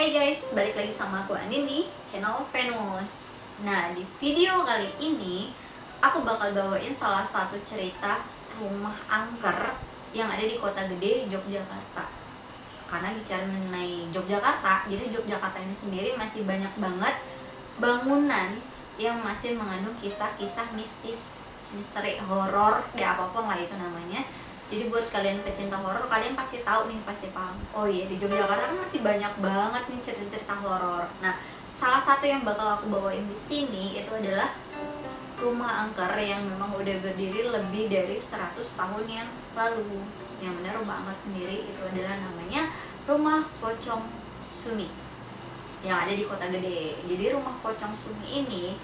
Hai guys, balik lagi sama aku Anin di channel Venus. Nah, di video kali ini aku bakal bawain salah satu cerita rumah angker yang ada di kota gede Yogyakarta. Karena bicara mengenai Yogyakarta, jadi Yogyakarta ini sendiri masih banyak banget bangunan yang masih mengandung kisah-kisah mistis, misteri, horor, ya apapun lah itu namanya. Jadi buat kalian pecinta horor, kalian pasti tahu nih, pasti paham. Oh iya, di Yogyakarta kan masih banyak banget nih cerita-cerita horor. Nah, salah satu yang bakal aku bawain di sini itu adalah rumah angker yang memang udah berdiri lebih dari 100 tahun yang lalu. Yang benar rumah angker sendiri itu adalah namanya Rumah Pocong Sumi yang ada di Kota Gede. Jadi rumah Pocong Sumi ini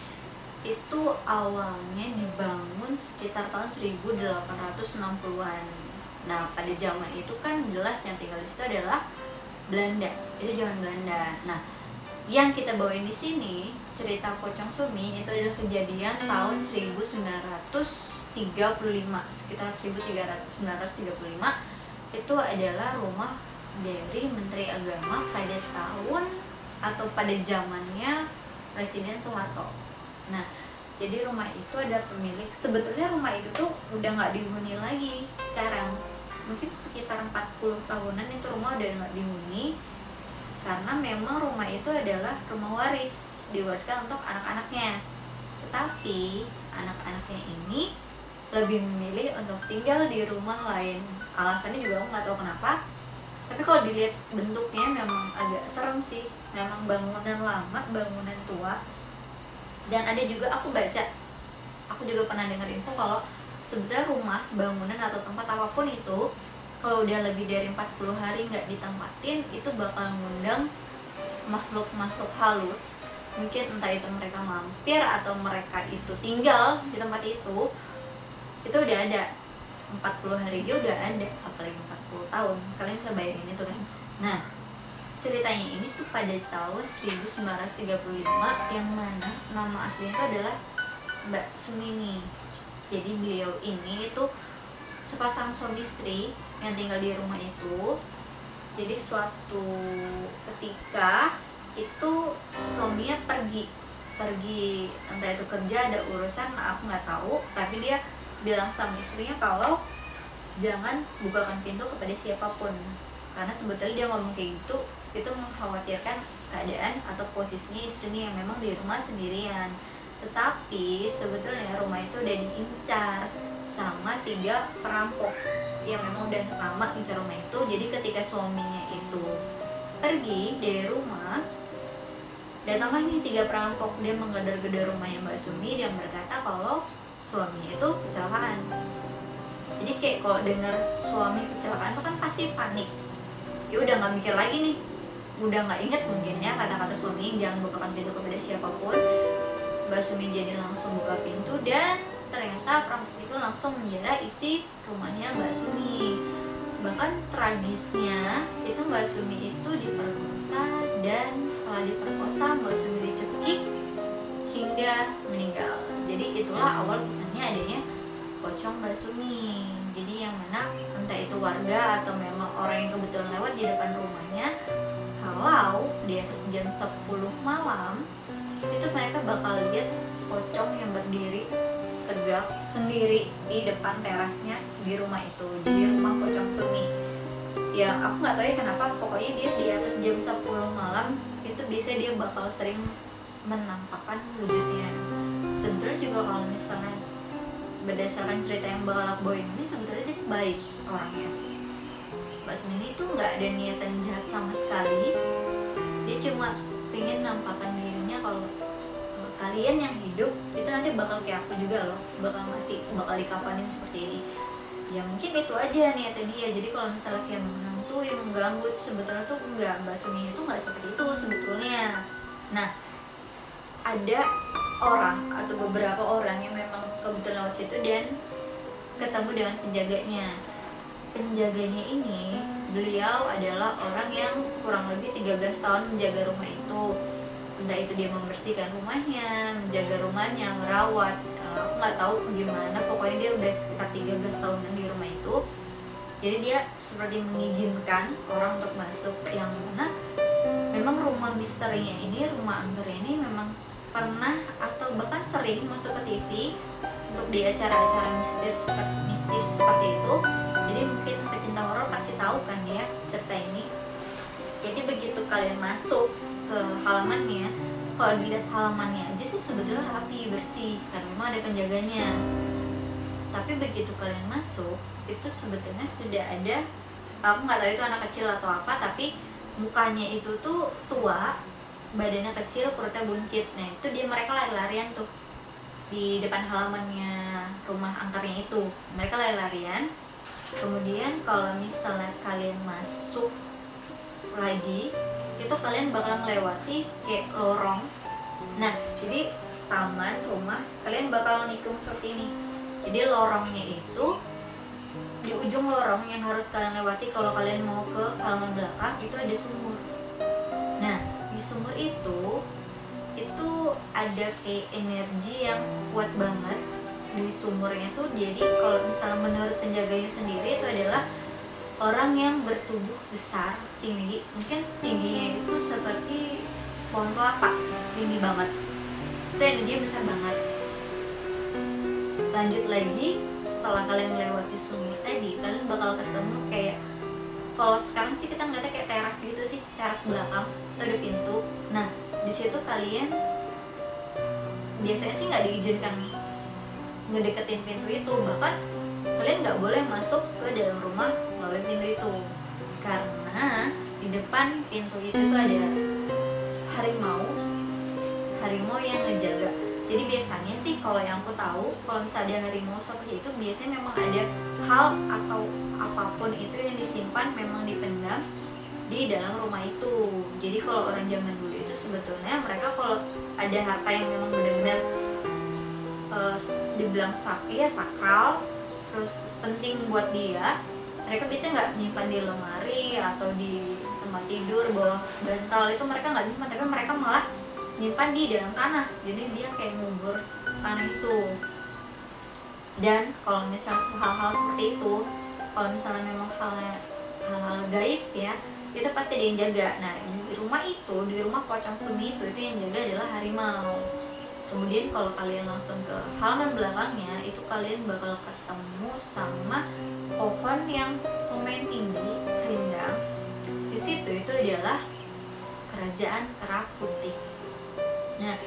itu awalnya dibangun sekitar tahun 1860-an. Nah, pada zaman itu kan jelas yang tinggal di situ adalah Belanda. Itu zaman Belanda. Nah, yang kita bawain di sini cerita Pocong Sumi itu adalah kejadian tahun 1935, sekitar 1935. Itu adalah rumah dari Menteri Agama pada tahun atau pada zamannya Presiden Soeharto. Nah, jadi rumah itu ada pemilik. Sebetulnya rumah itu tuh udah nggak dihuni lagi sekarang. Mungkin sekitar 40 tahunan itu rumah udah nggak dihuni, karena memang rumah itu adalah rumah waris, diwariskan untuk anak-anaknya. Tetapi anak-anaknya ini lebih memilih untuk tinggal di rumah lain. Alasannya juga aku nggak tahu kenapa. Tapi kalau dilihat bentuknya memang agak serem sih. Memang bangunan lama, bangunan tua. Dan ada juga aku juga pernah dengar info kalau sebenarnya rumah, bangunan atau tempat apapun itu kalau udah lebih dari 40 hari nggak ditempatin, itu bakal mengundang makhluk-makhluk halus. Mungkin entah itu mereka mampir atau mereka itu tinggal di tempat itu udah ada 40 hari dia udah ada, apalagi 40 tahun. Kalian bisa bayangin itu kan. Nah, ceritanya ini tuh pada tahun 1935, yang mana nama aslinya itu adalah Mbak Sumini. Jadi beliau ini itu sepasang suami istri yang tinggal di rumah itu. Jadi suatu ketika itu suaminya pergi entah itu kerja, ada urusan, aku nggak tahu, tapi dia bilang sama istrinya kalau jangan bukakan pintu kepada siapapun, karena sebetulnya dia ngomong kayak gitu itu mengkhawatirkan keadaan atau posisinya istrinya yang memang di rumah sendirian. Tetapi sebetulnya rumah itu udah diincar sama 3 perampok yang memang udah lama incar rumah itu. Jadi ketika suaminya itu pergi dari rumah, datanglah ini 3 perampok. Dia menggedor-gedor rumahnya Mbak Sumi, dia berkata kalau suaminya itu kecelakaan. Jadi kayak kalau dengar suami kecelakaan itu kan pasti panik. Ya udah nggak mikir lagi nih, udah nggak inget mungkin ya kata-kata suami jangan bukakan pintu kepada siapapun. Mbak Sumi jadi langsung buka pintu dan ternyata perampok itu langsung menjara isi rumahnya Mbak Sumi. Bahkan tragisnya itu Mbak Sumi itu diperkosa, dan setelah diperkosa Mbak Sumi dicekik hingga meninggal. Jadi itulah awal kisahnya adanya Pocong Mbak Sumi. Jadi yang mana entah itu warga atau memang orang yang kebetulan lewat di depan rumahnya, kalau di atas jam 10 malam itu mereka bakal lihat pocong yang berdiri tegak sendiri di depan terasnya di rumah itu. Jadi rumah Pocong Sumi. Ya aku nggak tahu ya kenapa, pokoknya dia di atas jam 10 malam itu biasanya dia bakal sering menampakkan wujudnya. Sebetulnya juga kalau misalnya berdasarkan cerita yang bakal aku bawain ini, sebetulnya dia tuh baik orangnya. Mbak Sumi itu nggak ada niatan jahat sama sekali. Dia cuma pengen nampakkan dirinya kalau kalian yang hidup itu nanti bakal kayak aku juga loh, bakal mati, bakal dikapanin seperti ini. Ya mungkin itu aja niatnya dia. Jadi kalau misalnya kayak menghantui, mengganggu, itu sebetulnya tuh enggak. Mbak Sumi itu nggak seperti itu sebetulnya. Nah, ada orang atau beberapa orang yang memang kebetulan lewat situ dan ketemu dengan penjaganya. Penjaganya ini, beliau adalah orang yang kurang lebih 13 tahun menjaga rumah itu. Entah itu dia membersihkan rumahnya, menjaga rumahnya, merawat, aku nggak tahu gimana, pokoknya dia udah sekitar 13 tahunan di rumah itu. Jadi dia seperti mengizinkan orang untuk masuk, yang mana memang rumah misterinya ini, rumah angker ini memang pernah atau bahkan sering masuk ke TV untuk di acara-acara mistis seperti itu. Jadi mungkin pecinta horor pasti tahu kan ya cerita ini. Jadi begitu kalian masuk ke halamannya, kalau dilihat halamannya aja sih sebetulnya rapi, bersih, karena memang ada penjaganya. Tapi begitu kalian masuk, itu sebetulnya sudah ada, aku nggak tahu itu anak kecil atau apa, tapi mukanya itu tuh tua, badannya kecil, perutnya buncit. Nah itu dia, mereka lari-larian tuh di depan halamannya rumah angkernya itu, mereka lari-larian. Kemudian kalau misalnya kalian masuk lagi, itu kalian bakal melewati kayak lorong. Nah jadi taman rumah kalian bakal nikung seperti ini. Jadi lorongnya itu, di ujung lorong yang harus kalian lewati kalau kalian mau ke halaman belakang itu ada sumur. Nah di sumur itu ada kayak energi yang kuat banget di sumurnya tuh. Jadi kalau misalnya menurut penjaganya sendiri itu adalah orang yang bertubuh besar, tinggi, mungkin tingginya itu seperti pohon kelapa, tinggi banget. Itu energinya besar banget. Lanjut lagi, setelah kalian melewati sumur tadi, kalian bakal ketemu kayak, kalau sekarang sih kita ngeliatnya kayak teras gitu sih, teras belakang itu ada pintu. Nah di situ kalian biasanya sih nggak diizinkan ngedeketin pintu itu, bahkan kalian nggak boleh masuk ke dalam rumah melalui pintu itu, karena di depan pintu itu tuh ada harimau yang ngejaga. Jadi biasanya sih kalau yang aku tahu, kalau misalnya ada harimau seperti itu, biasanya memang ada hal atau apapun itu yang disimpan, memang dipendam di dalam rumah itu. Jadi kalau orang zaman dulu itu sebetulnya mereka kalau ada harta yang memang benar-benar dibilang sakral, terus penting buat dia, mereka biasanya nggak nyimpan di lemari atau di tempat tidur, bawah bantal, itu mereka nggak nyimpan, tapi mereka malah nyimpan di dalam tanah. Jadi dia kayak ngubur tanah itu. Dan kalau misalnya hal-hal seperti itu, kalau misalnya memang hal-hal gaib ya, itu pasti ada yang jaga. Nah di rumah itu, di rumah pocong sumi itu yang jaga adalah harimau. Kemudian kalau kalian langsung ke halaman belakangnya, itu kalian bakal ketemu sama pohon yang lumayan tinggi, rindang. Di situ itu adalah kerajaan Kera Putih. Nah,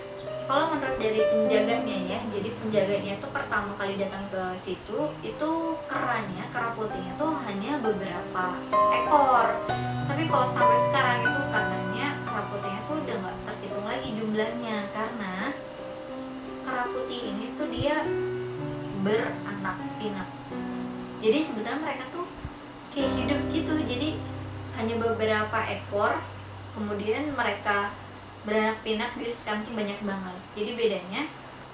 kalau menurut dari penjaganya ya, jadi penjaganya itu pertama kali datang ke situ, itu kera putihnya tuh hanya beberapa ekor. Tapi kalau sampai sekarang itu katanya kera putihnya tuh udah nggak terhitung lagi jumlahnya, karena kera putih ini tuh dia beranak pinak. Jadi sebetulnya mereka tuh kayak hidup gitu, jadi hanya beberapa ekor, kemudian mereka beranak pinak, jadi sekarang tuh banyak banget. Jadi bedanya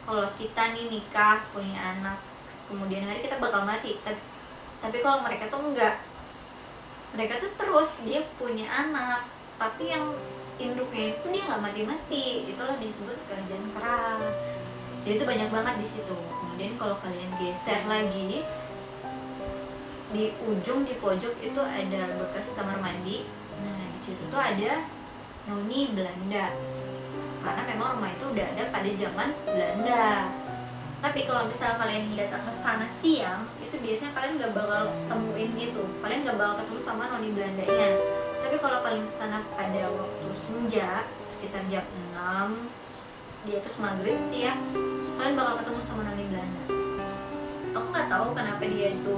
kalau kita nih nikah, punya anak, kemudian hari kita bakal mati. Tapi kalau mereka tuh enggak, mereka tuh terus dia punya anak, tapi yang induknya itu dia nggak mati-mati. Itulah disebut kerajaan kera. Jadi itu banyak banget di situ. Kemudian kalau kalian geser lagi, di ujung di pojok itu ada bekas kamar mandi. Nah di situ tuh ada noni Belanda, karena memang rumah itu udah ada pada zaman Belanda. Tapi kalau misalnya kalian datang ke sana siang, itu biasanya kalian nggak bakal temuin itu, kalian nggak bakal ketemu sama noni Belandanya. Tapi kalau kalian kesana pada waktu senja, sekitar jam 6 di atas maghrib sih ya, kalian bakal ketemu sama noni Belanda. Aku nggak tahu kenapa dia itu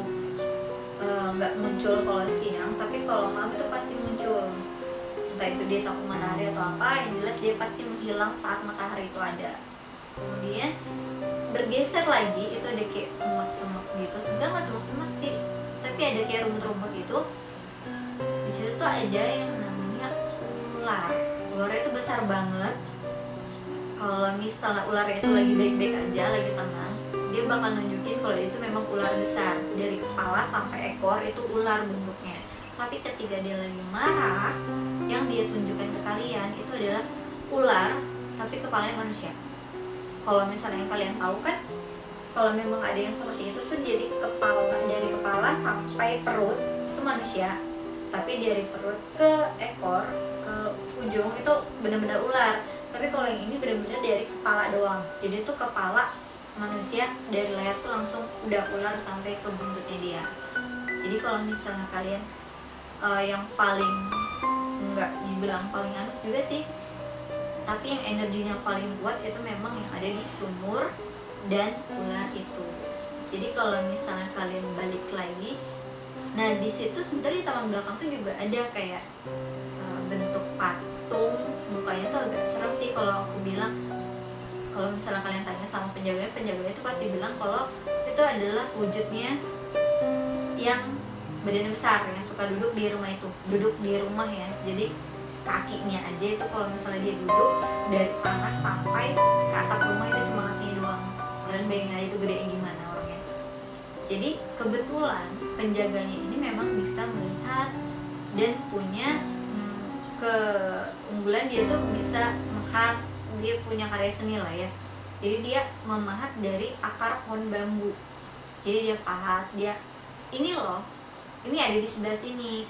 nggak muncul kalau siang, tapi kalau malam itu pasti muncul. Entah itu dia takut matahari atau apa, yang jelas dia pasti menghilang saat matahari itu ada. Kemudian bergeser lagi, itu ada kayak semak-semak gitu. Sebenarnya nggak semak-semak sih, tapi ada kayak rumput-rumput gitu. Di situ tuh ada yang namanya ular. Ularnya itu besar banget. Kalau misalnya ular itu lagi baik-baik aja, lagi tenang, dia bakal nunjukin kalau itu memang ular besar. Dari kepala sampai ekor itu ular bentuknya. Tapi ketika dia lagi marah, yang dia tunjukkan ke kalian itu adalah ular, tapi kepalanya manusia. Kalau misalnya yang kalian tahu kan, kalau memang ada yang seperti itu tuh dari kepala sampai perut itu manusia, tapi dari perut ke ekor, ke ujung itu benar-benar ular. Tapi kalau yang ini benar-benar dari kepala doang. Jadi tuh kepala manusia dari leher tuh langsung udah ular sampai ke buntutnya dia. Jadi kalau misalnya kalian yang paling nggak dibilang paling halus juga sih, tapi yang energinya paling kuat itu memang yang ada di sumur dan ular itu. Jadi kalau misalnya kalian balik lagi, nah di situ sebenarnya di taman belakang tuh juga ada kayak bentuk patung, mukanya tuh agak serem sih kalau aku bilang. Kalau misalnya kalian tanya sama penjaganya itu pasti bilang kalau itu adalah wujudnya yang badannya besar, yang suka duduk di rumah itu, duduk di rumah ya. Jadi kakinya aja itu kalau misalnya dia duduk dari tanah sampai ke atap rumah itu cuma kakinya doang. Kalian bayangin aja itu gede gimana orangnya. Jadi kebetulan penjaganya ini memang bisa melihat dan punya keunggulan, dia tuh bisa memahat, dia punya karya seni lah ya. Jadi dia memahat dari akar pohon bambu. Jadi dia pahat, dia ini loh, ini ada di sebelah sini.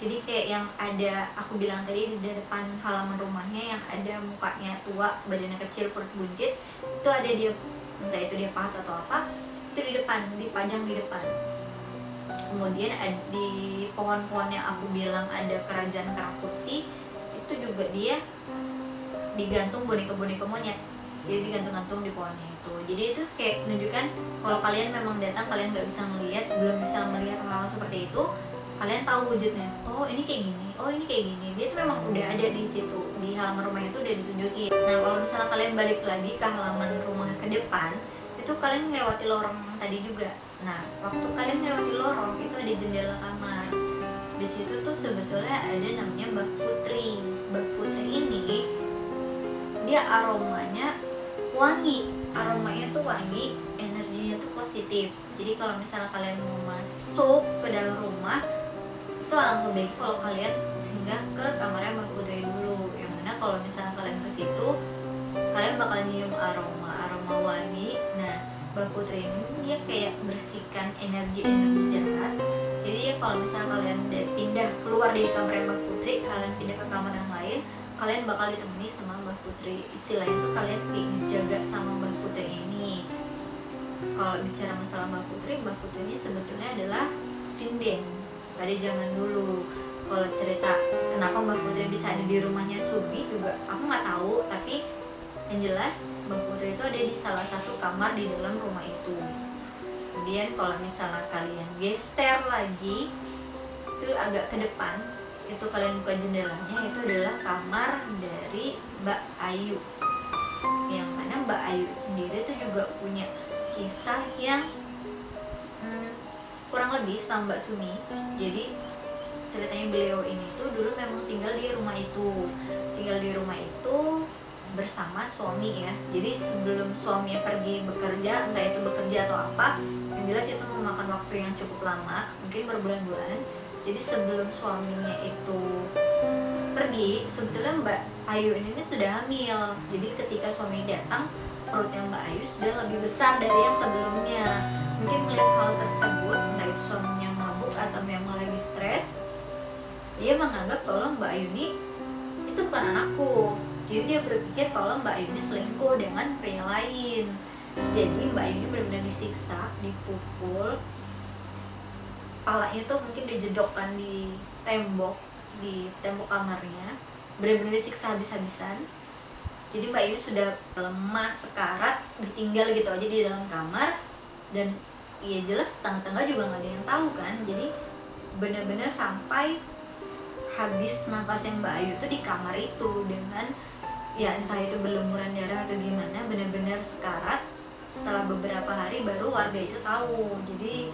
Jadi kayak yang ada aku bilang tadi di depan halaman rumahnya yang ada mukanya tua, badannya kecil, perut buncit, itu ada dia, entah itu dia pahat atau apa, itu di depan, dipajang di depan. Kemudian di pohon-pohon yang aku bilang ada kerajaan kera putih, itu juga dia digantung boneka-boneka monyet. Jadi digantung-gantung di pohonnya itu. Jadi itu kayak menunjukkan kalau kalian memang datang, kalian nggak bisa melihat, belum bisa melihat hal-hal seperti itu, kalian tahu wujudnya. Oh ini kayak gini, oh ini kayak gini. Dia tuh memang udah ada di situ, di halaman rumah itu udah ditunjukin. Nah kalau misalnya kalian balik lagi ke halaman rumah ke depan, itu kalian melewati lorong tadi juga. Nah waktu kalian melewati lorong itu ada jendela kamar. Di situ tuh sebetulnya ada namanya Mbak Putri. Mbak Putri ini dia aromanya wangi, aromanya tuh wangi, energinya tuh positif. Jadi kalau misalnya kalian mau masuk ke dalam rumah, itu alangkah baik kalau kalian singgah ke kamarnya Mbak Putri dulu. Yang mana kalau misalnya kalian ke situ, kalian bakal nyium aroma wangi. Nah Mbak Putri ini dia kayak bersihkan energi jahat. Jadi ya kalau misalnya kalian udah pindah keluar dari kamarnya Mbak Putri, kalian pindah ke kamar yang lain, kalian bakal ditemani sama Mbak Putri. Istilahnya tuh kalian dijaga sama Mbak Putri ini. Kalau bicara masalah Mbak Putri ini sebetulnya adalah sinden pada zaman dulu. Kalau cerita kenapa Mbak Putri bisa ada di rumahnya Sumi juga aku nggak tahu, tapi yang jelas Mbak Putri itu ada di salah satu kamar di dalam rumah itu. Kemudian kalau misalnya kalian geser lagi itu agak ke depan, itu kalian buka jendelanya, itu adalah kamar dari Mbak Ayu. Yang mana Mbak Ayu sendiri itu juga punya kisah yang kurang lebih sama Mbak Sumi. Jadi ceritanya beliau ini tuh dulu memang tinggal di rumah itu bersama suami ya. Jadi sebelum suaminya pergi bekerja, entah itu bekerja atau apa, yang jelas itu memakan waktu yang cukup lama, mungkin berbulan-bulan. Jadi sebelum suaminya itu pergi, sebetulnya Mbak Ayu ini sudah hamil. Jadi ketika suami datang, perutnya Mbak Ayu sudah lebih besar dari yang sebelumnya. Mungkin melihat hal tersebut, entah itu suaminya mabuk atau memang lagi stres, dia menganggap kalau Mbak Ayu ini itu bukan anakku. Jadi dia berpikir kalau Mbak Ayu ini selingkuh dengan pria lain. Jadi Mbak Ayu ini benar-benar disiksa, dipukul, palanya tuh mungkin dijedokkan di tembok kamarnya, benar-benar disiksa habis-habisan. Jadi Mbak Ayu sudah lemas, sekarat, ditinggal gitu aja di dalam kamar. Dan ya jelas tetangga-tetangga juga nggak ada yang tahu kan. Jadi benar-benar sampai habis nafasnya Mbak Ayu tuh di kamar itu dengan ya entah itu berlumuran darah atau gimana, benar-benar sekarat. Setelah beberapa hari baru warga itu tahu. Jadi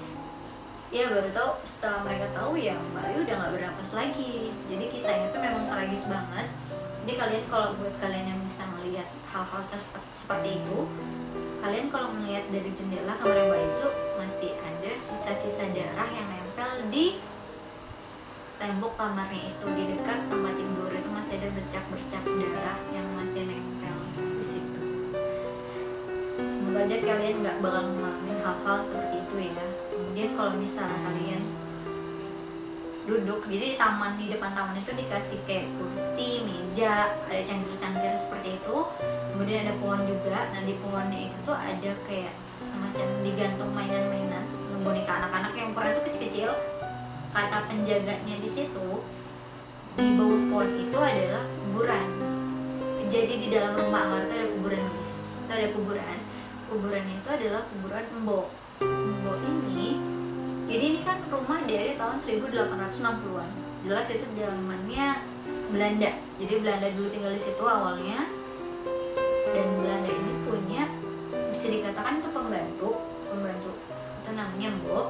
ya baru tahu, setelah mereka tahu ya Mbak Ayu udah nggak bernapas lagi. Jadi kisahnya tuh memang tragis banget. Jadi kalian kalau buat kalian yang bisa melihat hal-hal seperti itu, kalian kalau melihat dari jendela kamar Mbak Ayu itu masih ada sisa-sisa darah yang nempel di tembok kamarnya itu. Di dekat tempat tidur itu masih ada bercak-bercak darah yang masih nempel di situ. Semoga aja kalian nggak bakal ngalamin hal-hal seperti itu ya. Kemudian kalau misalnya kalian duduk. Jadi di taman, di depan taman itu dikasih kayak kursi, meja, ada cangkir-cangkir seperti itu. Kemudian ada pohon juga. Nah di pohonnya itu tuh ada kayak semacam digantung mainan-mainan boneka anak-anak yang ukurannya tuh kecil-kecil. Kata penjaganya di situ, di bawah pohon itu adalah kuburan. Jadi di dalam rumah Angker itu ada kuburan guys. Itu ada kuburan. Kuburannya itu adalah kuburan Mbok. Mbok ini, jadi ini kan rumah dari tahun 1860-an. Jelas itu zamannya Belanda. Jadi Belanda dulu tinggal di situ awalnya. Dan Belanda ini punya, bisa dikatakan itu pembantu itu namanya Mbok.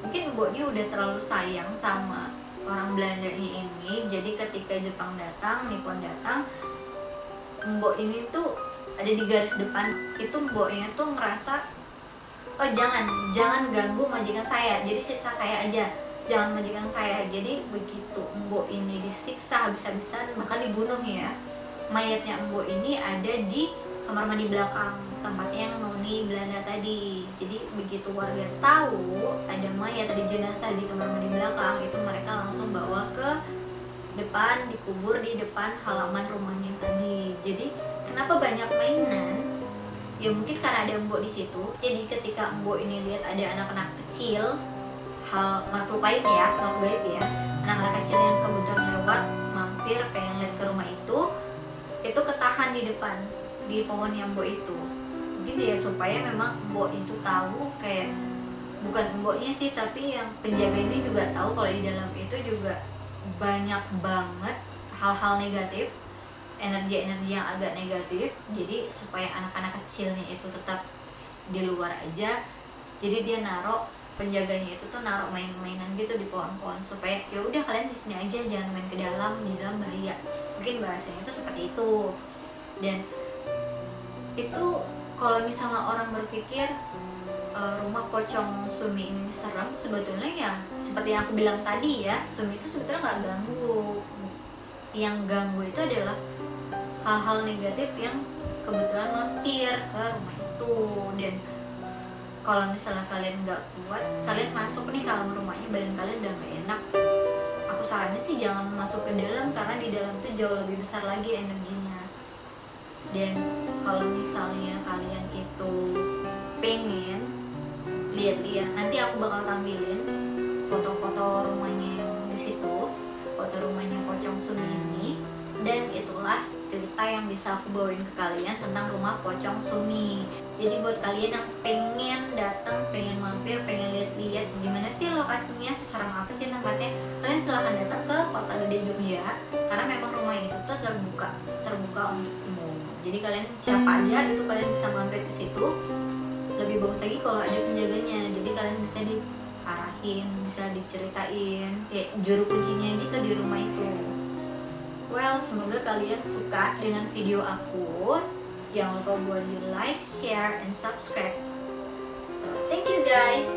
Mungkin Mbok ini udah terlalu sayang sama orang Belandanya ini. Jadi ketika Jepang datang, Nippon datang, Mbok ini tuh ada di garis depan. Itu Mboknya tuh ngerasa, oh jangan ganggu majikan saya, jadi siksa saya aja, jangan majikan saya. Jadi begitu Mbok ini disiksa habis-habisan, bahkan dibunuh ya, mayatnya Mbok ini ada di kamar mandi belakang, tempatnya yang noni Belanda tadi. Jadi begitu warga tahu ada mayat, ada jenazah di kamar mandi belakang, itu mereka langsung bawa ke depan, dikubur di depan halaman rumahnya tadi. Jadi kenapa banyak mainan? Ya mungkin karena ada Mbok di situ. Jadi ketika Mbok ini lihat ada anak-anak kecil, hal makhluk lain ya, makhluk gaib ya, anak-anak kecil yang kebetulan lewat mampir pengen lihat ke rumah itu ketahan di depan, di pohonnya Mbok itu. Gitu ya, supaya memang Mbok itu tahu, kayak bukan Mboknya sih, tapi yang penjaga ini juga tahu kalau di dalam itu juga banyak banget hal-hal negatif, energi-energi yang agak negatif. Jadi supaya anak-anak kecilnya itu tetap di luar aja, jadi dia penjaganya itu tuh naruh main-mainan gitu di pohon-pohon, supaya ya udah kalian di sini aja, jangan main ke dalam, di dalam bahaya. Mungkin bahasanya itu seperti itu. Dan itu kalau misalnya orang berpikir rumah pocong Sumi ini serem, sebetulnya ya seperti yang aku bilang tadi ya, Sumi itu sebetulnya nggak ganggu. Yang ganggu itu adalah hal-hal negatif yang kebetulan mampir ke rumah itu. Dan kalau misalnya kalian nggak kuat, kalian masuk nih ke dalam rumahnya, badan kalian udah nggak enak, aku saranin sih jangan masuk ke dalam, karena di dalam itu jauh lebih besar lagi energinya. Dan kalau misalnya kalian itu pengen lihat-lihat, nanti aku bakal tampilin foto-foto rumahnya yang di situ, foto rumahnya pocong Sumi ini. Dan itulah cerita yang bisa aku bawain ke kalian tentang rumah pocong Sumi. Jadi buat kalian yang pengen datang, pengen mampir, pengen lihat-lihat gimana sih lokasinya, seserem apa sih tempatnya, kalian silahkan datang ke Kota Gede Jogja, karena memang rumah itu tuh terbuka untuk umum. Jadi kalian siapa aja itu kalian bisa mampir ke situ. Lebih bagus lagi kalau ada penjaganya, jadi kalian bisa diarahin, bisa diceritain kayak juru kuncinya gitu di rumah itu. Well, semoga kalian suka dengan video aku. Jangan lupa buat di like, share, and subscribe. So, thank you guys.